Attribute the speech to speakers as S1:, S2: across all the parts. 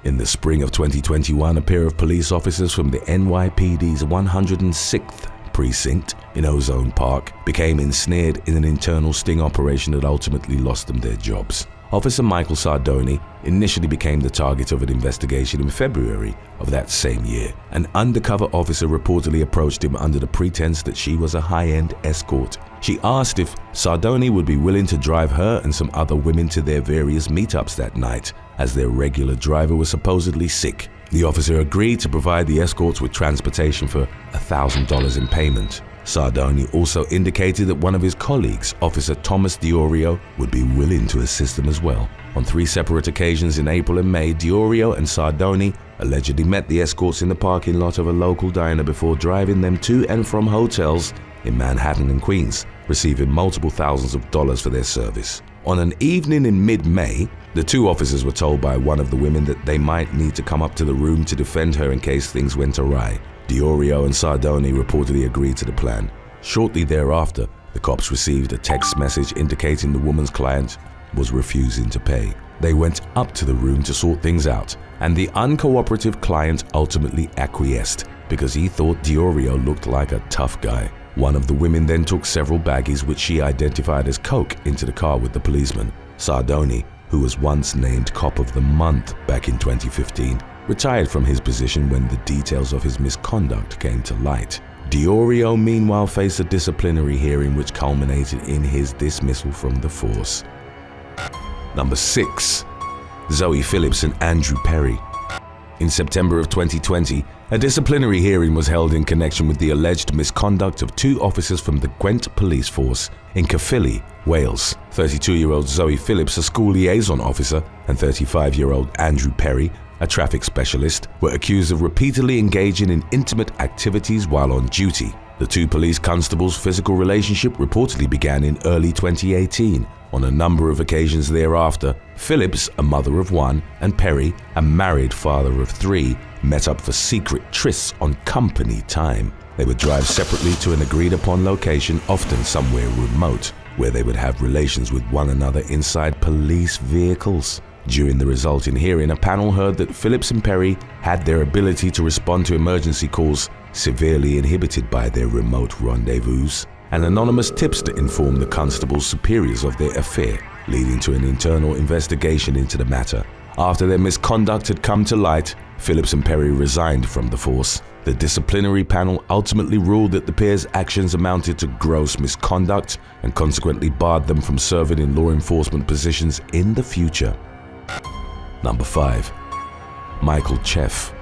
S1: In the spring of 2021, a pair of police officers from the NYPD's 106th precinct in Ozone Park became ensnared in an internal sting operation that ultimately lost them their jobs. Officer Michael Sardoni initially became the target of an investigation in February of that same year. An undercover officer reportedly approached him under the pretense that she was a high-end escort. She asked if Sardoni would be willing to drive her and some other women to their various meetups that night, as their regular driver was supposedly sick. The officer agreed to provide the escorts with transportation for $1,000 in payment. Sardoni also indicated that one of his colleagues, Officer Thomas Diorio, would be willing to assist them as well. On 3 separate occasions in April and May, Diorio and Sardoni allegedly met the escorts in the parking lot of a local diner before driving them to and from hotels in Manhattan and Queens, receiving multiple thousands of dollars for their service. On an evening in mid-May, the 2 officers were told by one of the women that they might need to come up to the room to defend her in case things went awry. Diorio and Sardoni reportedly agreed to the plan. Shortly thereafter, the cops received a text message indicating the woman's client was refusing to pay. They went up to the room to sort things out, and the uncooperative client ultimately acquiesced because he thought Diorio looked like a tough guy. One of the women then took several baggies which she identified as coke into the car with the policeman. Sardoni, who was once named Cop of the Month back in 2015, retired from his position when the details of his misconduct came to light. Diorio meanwhile faced a disciplinary hearing which culminated in his dismissal from the force. Number 6. Zoe Phillips and Andrew Perry. In September of 2020, a disciplinary hearing was held in connection with the alleged misconduct of 2 officers from the Gwent police force in Caerphilly, Wales. 32-year-old Zoe Phillips, a school liaison officer, and 35-year-old Andrew Perry, a traffic specialist, were accused of repeatedly engaging in intimate activities while on duty. The 2 police constables' physical relationship reportedly began in early 2018. On a number of occasions thereafter, Phillips, a mother of 1, and Perry, a married father of 3, met up for secret trysts on company time. They would drive separately to an agreed-upon location, often somewhere remote, where they would have relations with one another inside police vehicles. During the resulting hearing, a panel heard that Phillips and Perry had their ability to respond to emergency calls severely inhibited by their remote rendezvous. An anonymous tipster informed the constable's superiors of their affair, leading to an internal investigation into the matter. After their misconduct had come to light, Phillips and Perry resigned from the force. The disciplinary panel ultimately ruled that the pair's actions amounted to gross misconduct and consequently barred them from serving in law enforcement positions in the future. Number 5. Michael Cheff.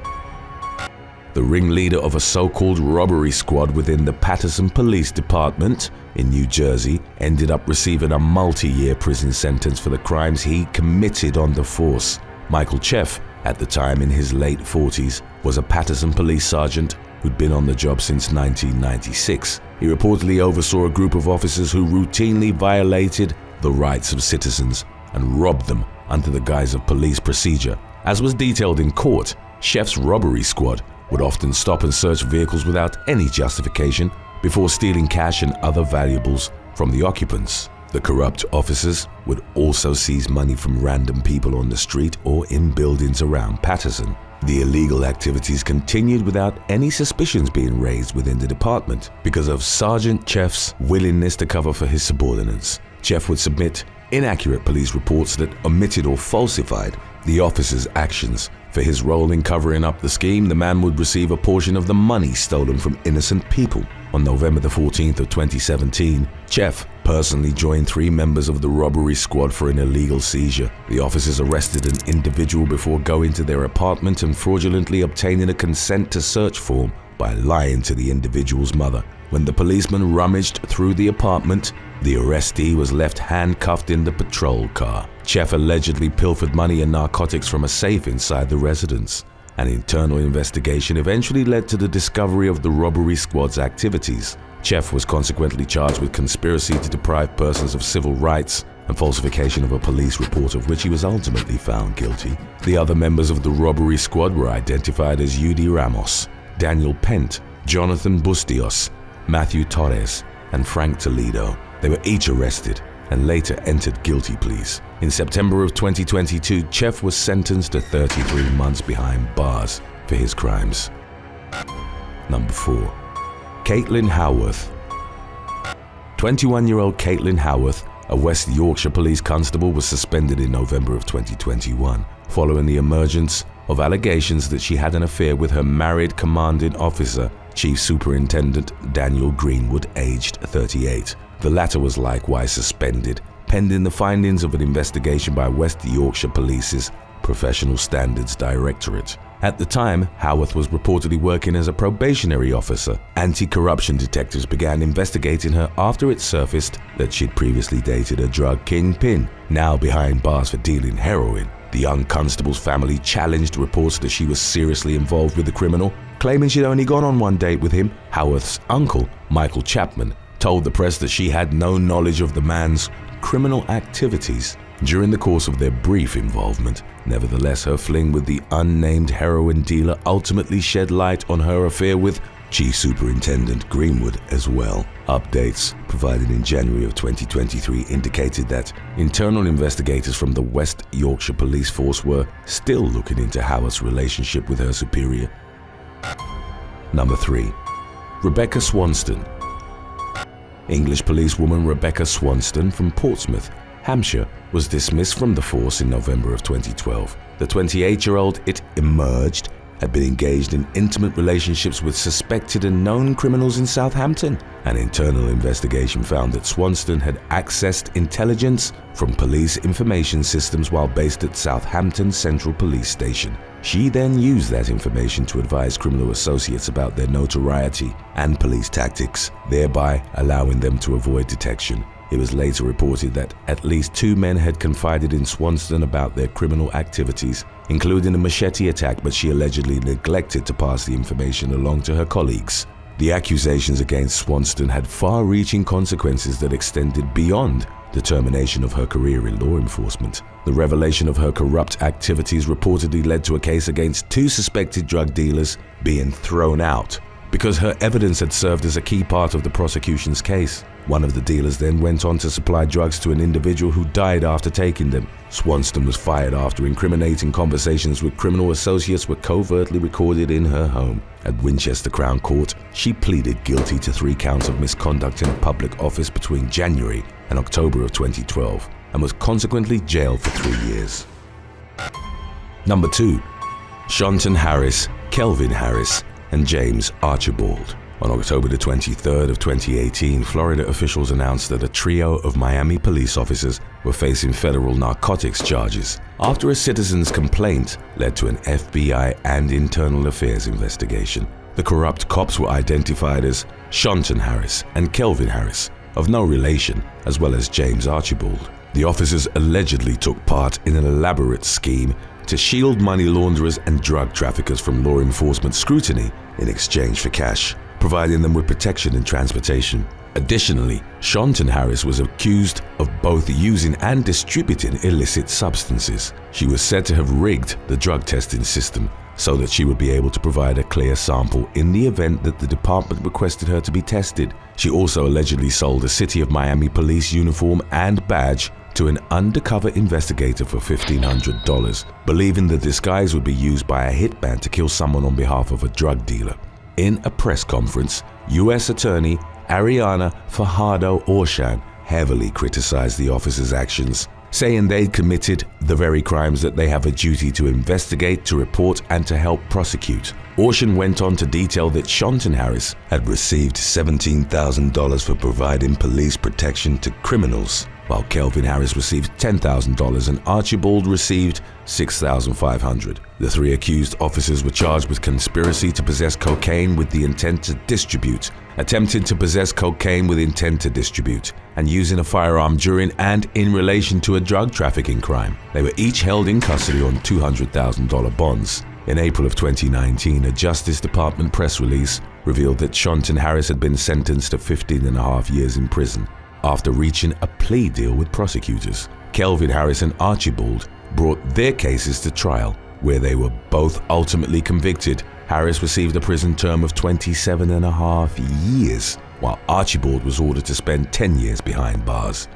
S1: The ringleader of a so-called robbery squad within the Paterson Police Department in New Jersey ended up receiving a multi-year prison sentence for the crimes he committed on the force. Michael Cheff, at the time in his late 40s, was a Paterson police sergeant who'd been on the job since 1996. He reportedly oversaw a group of officers who routinely violated the rights of citizens and robbed them under the guise of police procedure. As was detailed in court, Cheff's robbery squad would often stop and search vehicles without any justification before stealing cash and other valuables from the occupants. The corrupt officers would also seize money from random people on the street or in buildings around Paterson. The illegal activities continued without any suspicions being raised within the department because of Sergeant Cheff's willingness to cover for his subordinates. Cheff would submit inaccurate police reports that omitted or falsified the officer's actions. For his role in covering up the scheme, the man would receive a portion of the money stolen from innocent people. On November the 14th of 2017, Cheff personally joined 3 members of the robbery squad for an illegal seizure. The officers arrested an individual before going to their apartment and fraudulently obtaining a consent to search form by lying to the individual's mother. When the policeman rummaged through the apartment, the arrestee was left handcuffed in the patrol car. Cheff allegedly pilfered money and narcotics from a safe inside the residence. An internal investigation eventually led to the discovery of the robbery squad's activities. Cheff was consequently charged with conspiracy to deprive persons of civil rights and falsification of a police report, of which he was ultimately found guilty. The other members of the robbery squad were identified as Yudi Ramos, Daniel Pent, Jonathan Bustios, Matthew Torres, and Frank Toledo. They were each arrested and later entered guilty pleas. In September of 2022, Chef was sentenced to 33 months behind bars for his crimes. Number 4. Caitlin Howarth. 21-year-old Caitlin Howarth, a West Yorkshire police constable, was suspended in November of 2021 following the emergence of allegations that she had an affair with her married commanding officer, Chief Superintendent Daniel Greenwood, aged 38. The latter was likewise suspended, pending the findings of an investigation by West Yorkshire Police's Professional Standards Directorate. At the time, Howarth was reportedly working as a probationary officer. Anti-corruption detectives began investigating her after it surfaced that she'd previously dated a drug kingpin, now behind bars for dealing heroin. The young constable's family challenged reports that she was seriously involved with the criminal, claiming she'd only gone on one date with him. Howarth's uncle, Michael Chapman, told the press that she had no knowledge of the man's criminal activities during the course of their brief involvement. Nevertheless, her fling with the unnamed heroin dealer ultimately shed light on her affair with Chief Superintendent Greenwood as well. Updates provided in January of 2023 indicated that internal investigators from the West Yorkshire Police Force were still looking into Howard's relationship with her superior. Number 3. Rebecca Swanston. English policewoman Rebecca Swanston from Portsmouth, Hampshire, was dismissed from the force in November of 2012. The 28-year-old, it emerged, had been engaged in intimate relationships with suspected and known criminals in Southampton. An internal investigation found that Swanston had accessed intelligence from police information systems while based at Southampton Central Police Station. She then used that information to advise criminal associates about their notoriety and police tactics, thereby allowing them to avoid detection. It was later reported that at least 2 men had confided in Swanston about their criminal activities, including a machete attack, but she allegedly neglected to pass the information along to her colleagues. The accusations against Swanston had far-reaching consequences that extended beyond the termination of her career in law enforcement. The revelation of her corrupt activities reportedly led to a case against 2 suspected drug dealers being thrown out because her evidence had served as a key part of the prosecution's case. One of the dealers then went on to supply drugs to an individual who died after taking them. Swanston was fired after incriminating conversations with criminal associates were covertly recorded in her home. At Winchester Crown Court, she pleaded guilty to 3 counts of misconduct in a public office between January and October of 2012 and was consequently jailed for 3 years. Number 2. Shanton Harris, Kelvin Harris, and James Archibald. On October the 23rd of 2018, Florida officials announced that a trio of Miami police officers were facing federal narcotics charges after a citizen's complaint led to an FBI and internal affairs investigation. The corrupt cops were identified as Shanton Harris and Kelvin Harris, of no relation, as well as James Archibald. The officers allegedly took part in an elaborate scheme to shield money launderers and drug traffickers from law enforcement scrutiny in exchange for cash, providing them with protection and transportation. Additionally, Shanton Harris was accused of both using and distributing illicit substances. She was said to have rigged the drug testing system so that she would be able to provide a clear sample in the event that the department requested her to be tested. She also allegedly sold a City of Miami police uniform and badge to an undercover investigator for $1,500, believing the disguise would be used by a hitman to kill someone on behalf of a drug dealer. In a press conference, U.S. Attorney Ariana Fajardo-Orshan heavily criticized the officers' actions, saying they'd committed the very crimes that they have a duty to investigate, to report, and to help prosecute. Orshan went on to detail that Shanton Harris had received $17,000 for providing police protection to criminals, while Kelvin Harris received $10,000 and Archibald received $6,500. The 3 accused officers were charged with conspiracy to possess cocaine with the intent to distribute, attempted to possess cocaine with intent to distribute, and using a firearm during and in relation to a drug trafficking crime. They were each held in custody on $200,000 bonds. In April of 2019, a Justice Department press release revealed that Shanton Harris had been sentenced to 15.5 years in prison after reaching a plea deal with prosecutors. Kelvin Harris and Archibald brought their cases to trial, where they were both ultimately convicted. Harris received a prison term of 27.5 years, while Archibald was ordered to spend 10 years behind bars.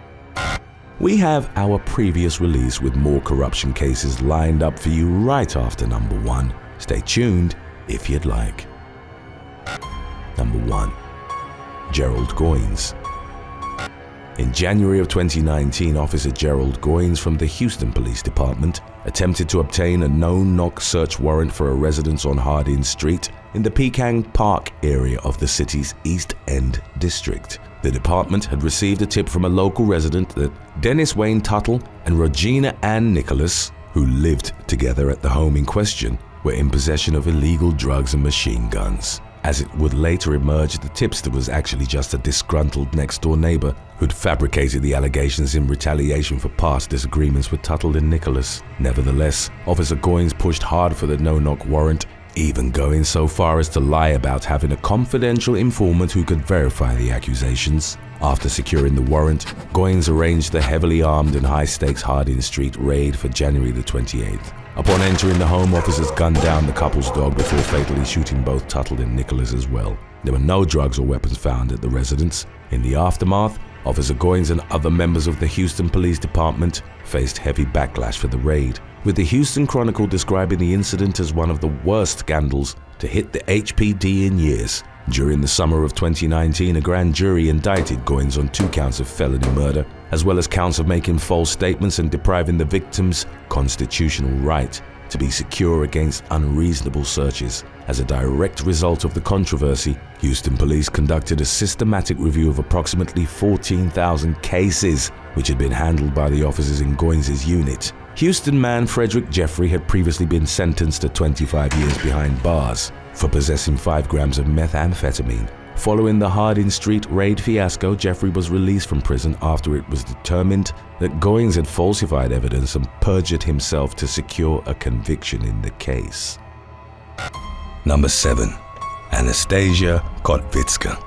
S1: We have our previous release with more corruption cases lined up for you right after number 1. Stay tuned if you'd like. Number 1. Gerald Goins. In January of 2019, Officer Gerald Goins from the Houston Police Department attempted to obtain a no-knock search warrant for a residence on Hardin Street in the Pecan Park area of the city's East End district. The department had received a tip from a local resident that Dennis Wayne Tuttle and Regina Ann Nicholas, who lived together at the home in question, were in possession of illegal drugs and machine guns. As it would later emerge, the tipster was actually just a disgruntled next-door neighbor who'd fabricated the allegations in retaliation for past disagreements with Tuttle and Nicholas. Nevertheless, Officer Goins pushed hard for the no-knock warrant, even going so far as to lie about having a confidential informant who could verify the accusations. After securing the warrant, Goins arranged the heavily armed and high-stakes Hardin Street raid for January the 28th. Upon entering the home, officers gunned down the couple's dog before fatally shooting both Tuttle and Nicholas as well. There were no drugs or weapons found at the residence. In the aftermath, Officer Goins and other members of the Houston Police Department faced heavy backlash for the raid, with the Houston Chronicle describing the incident as one of the worst scandals to hit the HPD in years. During the summer of 2019, a grand jury indicted Goins on 2 counts of felony murder, as well as counts of making false statements and depriving the victim's constitutional right to be secure against unreasonable searches. As a direct result of the controversy, Houston police conducted a systematic review of approximately 14,000 cases, which had been handled by the officers in Goins' unit. Houston man Frederick Jeffrey had previously been sentenced to 25 years behind bars for possessing 5 grams of methamphetamine. Following the Hardin Street raid fiasco, Jeffrey was released from prison after it was determined that Goins had falsified evidence and perjured himself to secure a conviction in the case. Number 7. Anastasia Codvitska.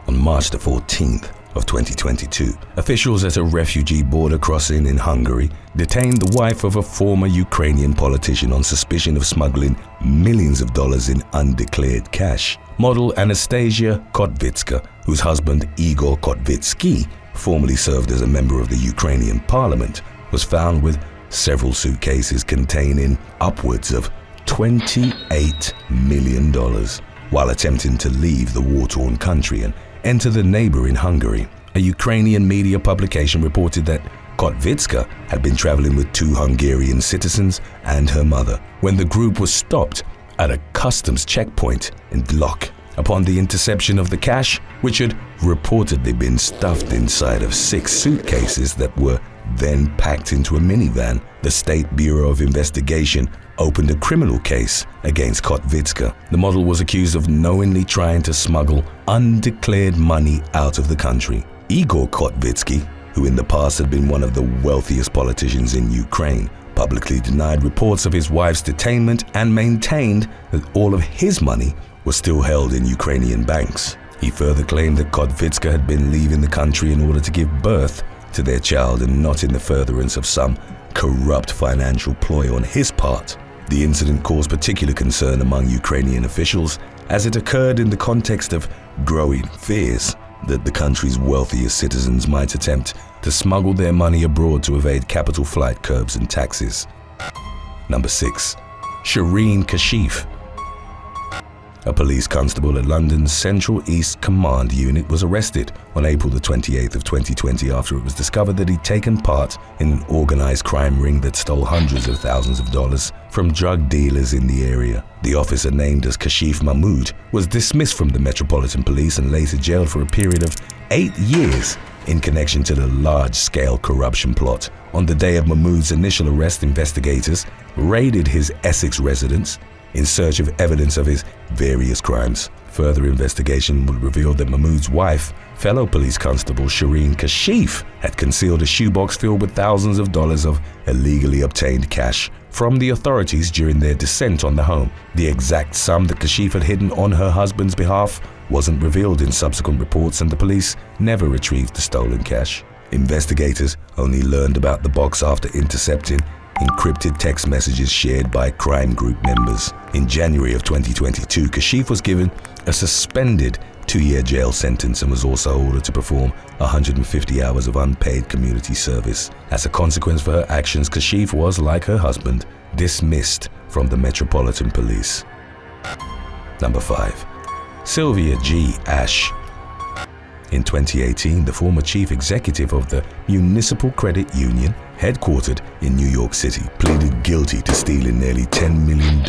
S1: On March the 14th of 2022, officials at a refugee border crossing in Hungary detained the wife of a former Ukrainian politician on suspicion of smuggling millions of dollars in undeclared cash. Model Anastasia Codvitska, whose husband Igor Kotvitsky formerly served as a member of the Ukrainian parliament, was found with several suitcases containing upwards of $28 million while attempting to leave the war-torn country and enter the neighboring Hungary. A Ukrainian media publication reported that Kotvitska had been traveling with 2 Hungarian citizens and her mother when the group was stopped at a customs checkpoint in Glock. Upon the interception of the cash, which had reportedly been stuffed inside of 6 suitcases that were then packed into a minivan, the State Bureau of Investigation opened a criminal case against Kotvitska. The model was accused of knowingly trying to smuggle undeclared money out of the country. Igor Kotvitsky, who in the past had been one of the wealthiest politicians in Ukraine, publicly denied reports of his wife's detainment and maintained that all of his money was still held in Ukrainian banks. He further claimed that Kotvitska had been leaving the country in order to give birth to their child and not in the furtherance of some corrupt financial ploy on his part. The incident caused particular concern among Ukrainian officials as it occurred in the context of growing fears that the country's wealthiest citizens might attempt to smuggle their money abroad to evade capital flight curbs and taxes. Number 6. Shireen Kashif. A police constable at London's Central East Command Unit was arrested on April the 28th of 2020 after it was discovered that he'd taken part in an organized crime ring that stole hundreds of thousands of dollars from drug dealers in the area. The officer, named as Kashif Mahmood, was dismissed from the Metropolitan Police and later jailed for a period of 8 years in connection to the large-scale corruption plot. On the day of Mahmood's initial arrest, investigators raided his Essex residence in search of evidence of his various crimes. Further investigation would reveal that Mahmood's wife, fellow police constable Shireen Kashif, had concealed a shoebox filled with thousands of dollars of illegally obtained cash from the authorities during their descent on the home. The exact sum that Kashif had hidden on her husband's behalf wasn't revealed in subsequent reports, and the police never retrieved the stolen cash. Investigators only learned about the box after intercepting encrypted text messages shared by crime group members. In January of 2022, Kashif was given a suspended 2-year jail sentence and was also ordered to perform 150 hours of unpaid community service. As a consequence for her actions, Kashif was, like her husband, dismissed from the Metropolitan Police. Number 5. Sylvia G Ash. In 2018, the former chief executive of the Municipal Credit Union, headquartered in New York City, pleaded guilty to stealing nearly $10 million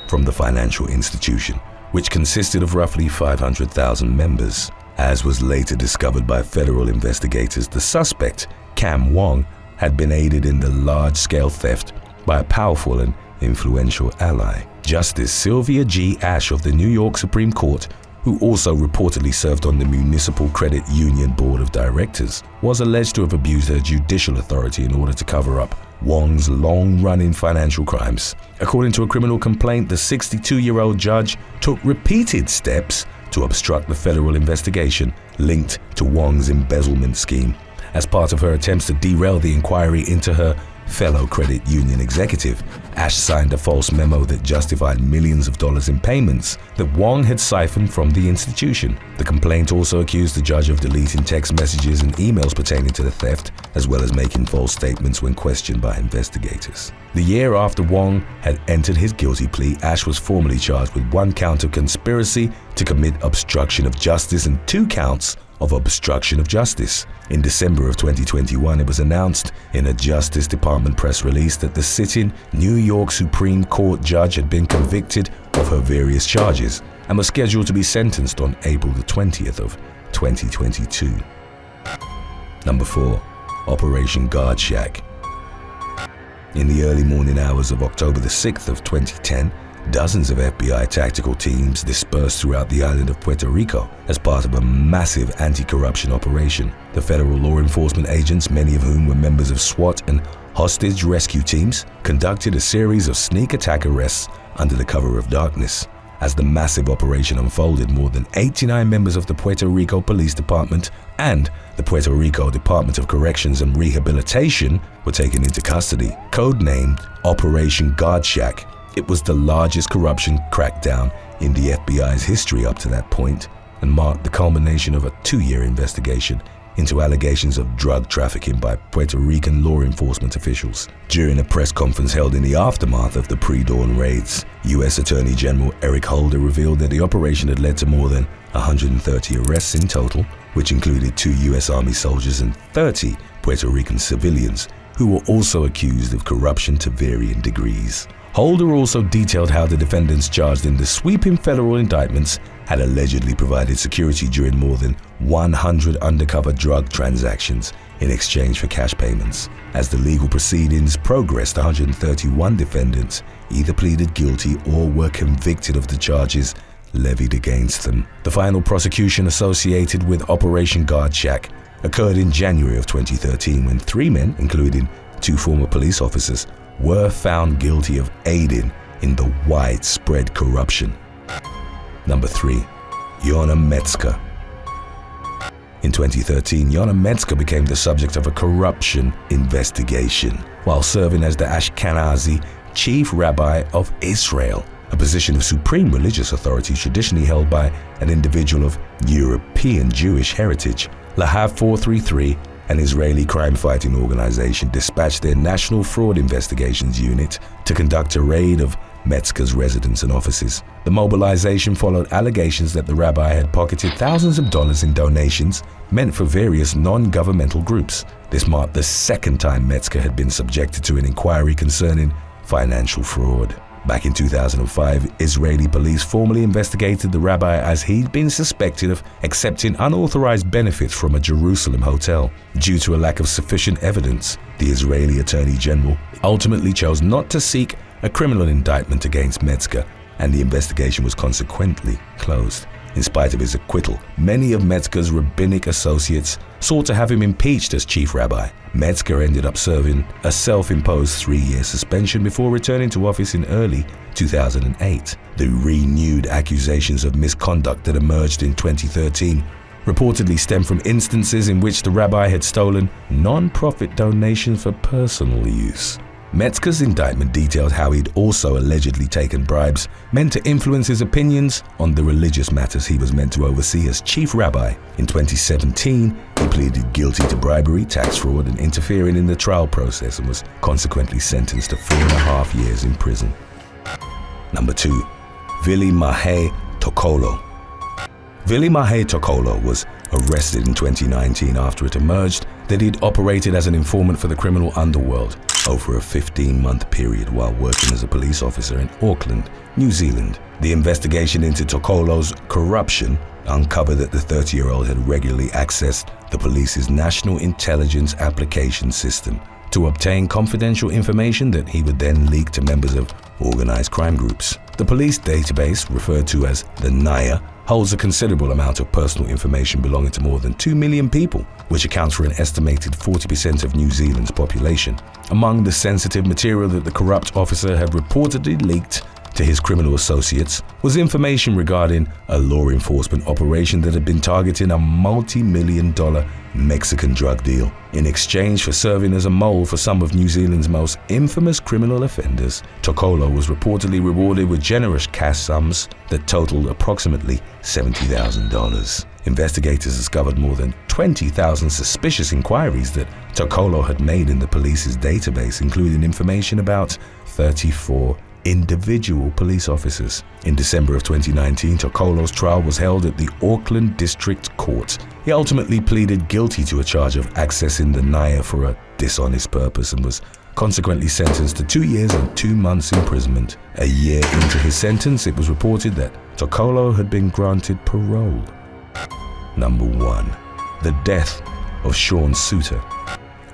S1: from the financial institution, which consisted of roughly 500,000 members. As was later discovered by federal investigators, the suspect, Cam Wong, had been aided in the large-scale theft by a powerful and influential ally. Justice Sylvia G Ash of the New York Supreme Court, who also reportedly served on the Municipal Credit Union Board of Directors, was alleged to have abused her judicial authority in order to cover up Wong's long-running financial crimes. According to a criminal complaint, the 62-year-old judge took repeated steps to obstruct the federal investigation linked to Wong's embezzlement scheme. As part of her attempts to derail the inquiry into her fellow credit union executive, Ash signed a false memo that justified millions of dollars in payments that Wong had siphoned from the institution. The complaint also accused the judge of deleting text messages and emails pertaining to the theft, as well as making false statements when questioned by investigators. The year after Wong had entered his guilty plea, Ash was formally charged with 1 count of conspiracy to commit obstruction of justice and 2 counts of obstruction of justice. In December of 2021, it was announced in a Justice Department press release that the sitting New York Supreme Court judge had been convicted of her various charges and was scheduled to be sentenced on April the 20th of 2022. Number 4. Operation Guard Shack. In the early morning hours of October the 6th of 2010, dozens of FBI tactical teams dispersed throughout the island of Puerto Rico as part of a massive anti-corruption operation. The federal law enforcement agents, many of whom were members of SWAT and hostage rescue teams, conducted a series of sneak attack arrests under the cover of darkness. As the massive operation unfolded, more than 89 members of the Puerto Rico Police Department and the Puerto Rico Department of Corrections and Rehabilitation were taken into custody. Codenamed Operation Guard Shack, it was the largest corruption crackdown in the FBI's history up to that point and marked the culmination of a 2-year investigation into allegations of drug trafficking by Puerto Rican law enforcement officials. During a press conference held in the aftermath of the pre-dawn raids, U.S. Attorney General Eric Holder revealed that the operation had led to more than 130 arrests in total, which included 2 U.S. Army soldiers and 30 Puerto Rican civilians who were also accused of corruption to varying degrees. Holder also detailed how the defendants charged in the sweeping federal indictments had allegedly provided security during more than 100 undercover drug transactions in exchange for cash payments. As the legal proceedings progressed, 131 defendants either pleaded guilty or were convicted of the charges levied against them. The final prosecution associated with Operation Guard Shack occurred in January of 2013 when 3 men, including 2 former police officers, were found guilty of aiding in the widespread corruption. Number 3. Yona Metzger. In 2013, Yona Metzger became the subject of a corruption investigation while serving as the Ashkenazi chief rabbi of Israel, a position of supreme religious authority traditionally held by an individual of European Jewish heritage. Lahav 433, an Israeli crime-fighting organization, dispatched their National Fraud Investigations Unit to conduct a raid of Metzger's residence and offices. The mobilization followed allegations that the rabbi had pocketed thousands of dollars in donations meant for various non-governmental groups. This marked the 2nd time Metzger had been subjected to an inquiry concerning financial fraud. Back in 2005, Israeli police formally investigated the rabbi as he'd been suspected of accepting unauthorized benefits from a Jerusalem hotel. Due to a lack of sufficient evidence, the Israeli Attorney General ultimately chose not to seek a criminal indictment against Metzger, and the investigation was consequently closed. In spite of his acquittal, many of Metzger's rabbinic associates sought to have him impeached as chief rabbi. Metzger ended up serving a self-imposed 3-year suspension before returning to office in early 2008. The renewed accusations of misconduct that emerged in 2013 reportedly stemmed from instances in which the rabbi had stolen non-profit donations for personal use. Metzger's indictment detailed how he'd also allegedly taken bribes meant to influence his opinions on the religious matters he was meant to oversee as chief rabbi. In 2017, he pleaded guilty to bribery, tax fraud, and interfering in the trial process and was consequently sentenced to 4.5 years in prison. Number 2. Vili Mahe Tokolo. Vili Mahe Tokolo was arrested in 2019 after it emerged that he'd operated as an informant for the criminal underworld over a 15-month period while working as a police officer in Auckland, New Zealand. The investigation into Tokolo's corruption uncovered that the 30-year-old had regularly accessed the police's National Intelligence Application System to obtain confidential information that he would then leak to members of organized crime groups. The police database, referred to as the NIA, holds a considerable amount of personal information belonging to more than 2 million people, which accounts for an estimated 40% of New Zealand's population. Among the sensitive material that the corrupt officer had reportedly leaked to his criminal associates was information regarding a law enforcement operation that had been targeting a multi-million-dollar Mexican drug deal. In exchange for serving as a mole for some of New Zealand's most infamous criminal offenders, Tokolo was reportedly rewarded with generous cash sums that totaled approximately $70,000. Investigators discovered more than 20,000 suspicious inquiries that Tokolo had made in the police's database, including information about 34 individual police officers. In December of 2019, Tokolo's trial was held at the Auckland District Court. He ultimately pleaded guilty to a charge of accessing the NIA for a dishonest purpose and was consequently sentenced to 2 years and 2 months imprisonment. A year into his sentence, it was reported that Tokolo had been granted parole. Number 1. The death of Sean Suter.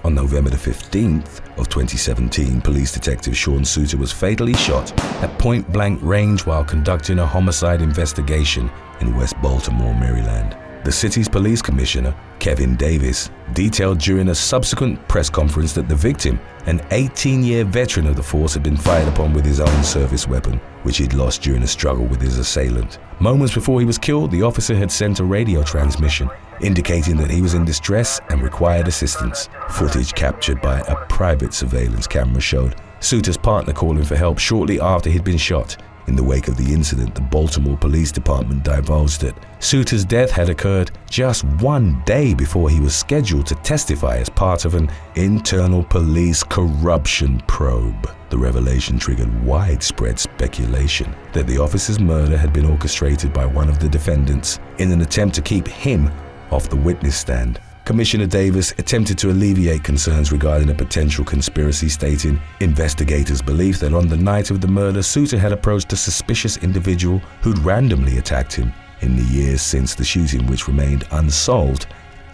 S1: On November the 15th of 2017, police detective Sean Suter was fatally shot at point-blank range while conducting a homicide investigation in West Baltimore, Maryland. The city's police commissioner, Kevin Davis, detailed during a subsequent press conference that the victim, an 18-year veteran of the force, had been fired upon with his own service weapon, which he'd lost during a struggle with his assailant. Moments before he was killed, the officer had sent a radio transmission indicating that he was in distress and required assistance. Footage captured by a private surveillance camera showed Suter's partner calling for help shortly after he'd been shot. In the wake of the incident, the Baltimore Police Department divulged that Suter's death had occurred just 1 day before he was scheduled to testify as part of an internal police corruption probe. The revelation triggered widespread speculation that the officer's murder had been orchestrated by one of the defendants in an attempt to keep him off the witness stand. Commissioner Davis attempted to alleviate concerns regarding a potential conspiracy, stating investigators' belief that on the night of the murder, Suter had approached a suspicious individual who'd randomly attacked him. In the years since the shooting, which remained unsolved,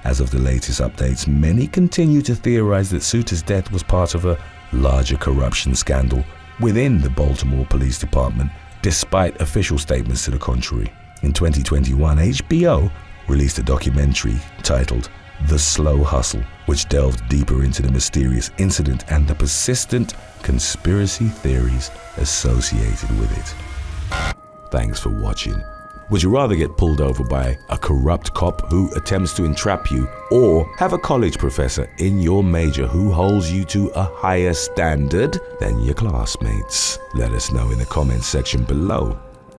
S1: as of the latest updates, many continue to theorize that Suter's death was part of a larger corruption scandal within the Baltimore Police Department, despite official statements to the contrary. In 2021, HBO released a documentary titled The Slow Hustle, which delved deeper into the mysterious incident and the persistent conspiracy theories associated with it. Thanks for watching. Would you rather get pulled over by a corrupt cop who attempts to entrap you, or have a college professor in your major who holds you to a higher standard than your classmates? Let us know in the comments section below.